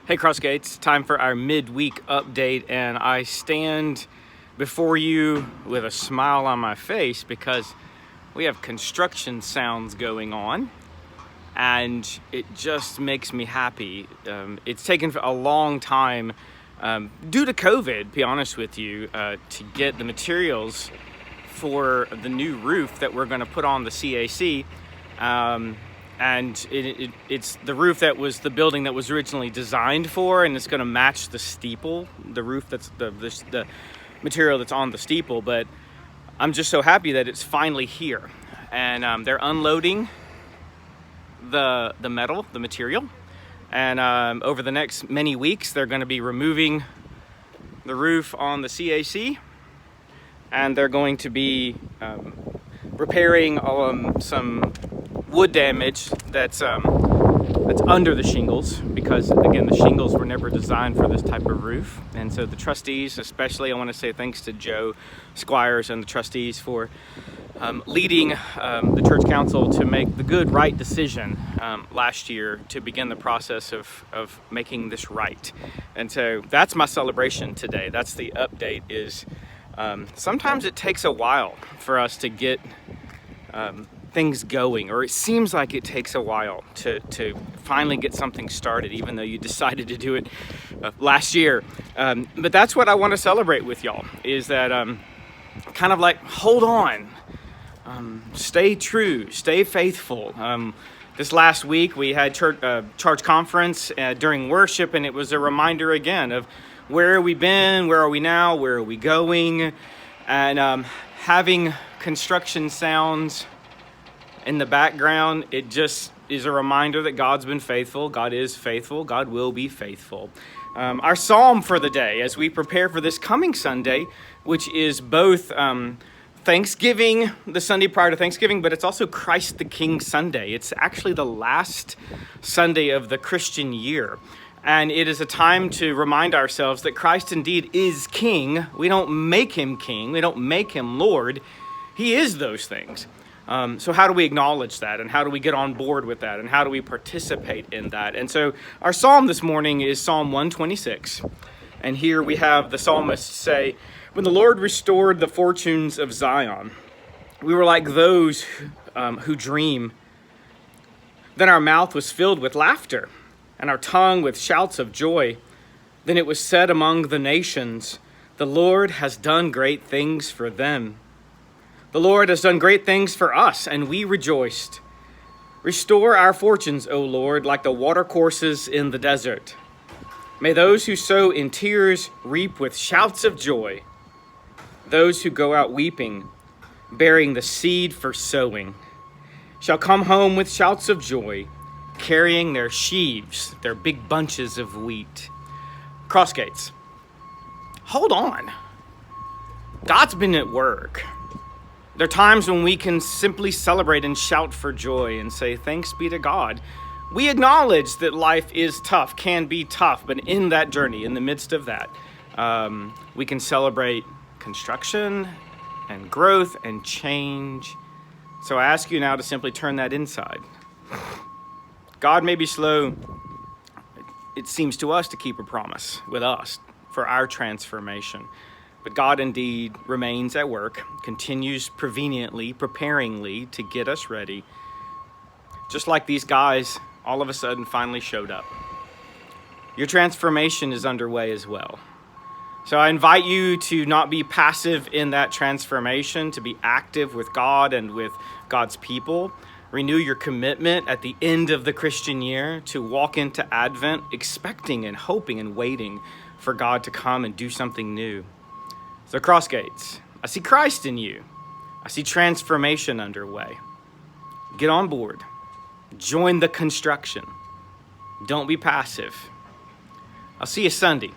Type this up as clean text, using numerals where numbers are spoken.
Hey Crossgates, time for our midweek update, and I stand before you with a smile on my face because we have construction sounds going on, and it just makes me happy. It's taken a long time due to COVID, to be honest with you, to get the materials for the new roof that we're going to put on the CAC. And it's the roof that was the building that was originally designed for, and it's going to match the steeple, the roof that's the material that's on the steeple. But I'm just so happy that it's finally here, and they're unloading the metal, the material, and over the next many weeks they're going to be removing the roof on the CAC, and they're going to be repairing some wood damage that's under the shingles, because again the shingles were never designed for this type of roof. And so the trustees, especially, I want to say thanks to Joe Squires and the trustees for leading the church council to make the good right decision last year to begin the process of making this right. And so that's my celebration today. That's the update. Is sometimes it takes a while for us to get things going, or it seems like it takes a while to finally get something started, even though you decided to do it last year. But that's what I want to celebrate with y'all, is that kind of like, hold on, stay true, stay faithful. This last week we had church conference during worship, and it was a reminder again of where have we been, where are we now, where are we going, and having construction sounds in the background, it just is a reminder that God's been faithful. God is faithful. God will be faithful. Our psalm for the day, as we prepare for this coming Sunday, which is both Thanksgiving, the Sunday prior to Thanksgiving, but it's also Christ the King Sunday. It's actually the last Sunday of the Christian year. And it is a time to remind ourselves that Christ indeed is King. We don't make him King. We don't make him Lord. He is those things. So how do we acknowledge that, and how do we get on board with that, and how do we participate in that? And so our psalm this morning is Psalm 126. And here we have the psalmist say, "When the Lord restored the fortunes of Zion, we were like those who dream. Then our mouth was filled with laughter, and our tongue with shouts of joy. Then it was said among the nations, the Lord has done great things for them. The Lord has done great things for us, and we rejoiced. Restore our fortunes, O Lord, like the watercourses in the desert. May those who sow in tears reap with shouts of joy. Those who go out weeping, bearing the seed for sowing, shall come home with shouts of joy, carrying their sheaves, their big bunches of wheat." Crossgates, hold on. God's been at work. There are times when we can simply celebrate and shout for joy and say, thanks be to God. We acknowledge that life is tough, can be tough, but in that journey, in the midst of that, we can celebrate construction and growth and change. So I ask you now to simply turn that inside. God may be slow, it seems to us, to keep a promise with us for our transformation. But God indeed remains at work, continues preveniently, preparingly to get us ready. Just like these guys all of a sudden finally showed up. Your transformation is underway as well. So I invite you to not be passive in that transformation, to be active with God and with God's people. Renew your commitment at the end of the Christian year to walk into Advent expecting and hoping and waiting for God to come and do something new. So Crossgates, I see Christ in you. I see transformation underway. Get on board. Join the construction. Don't be passive. I'll see you Sunday.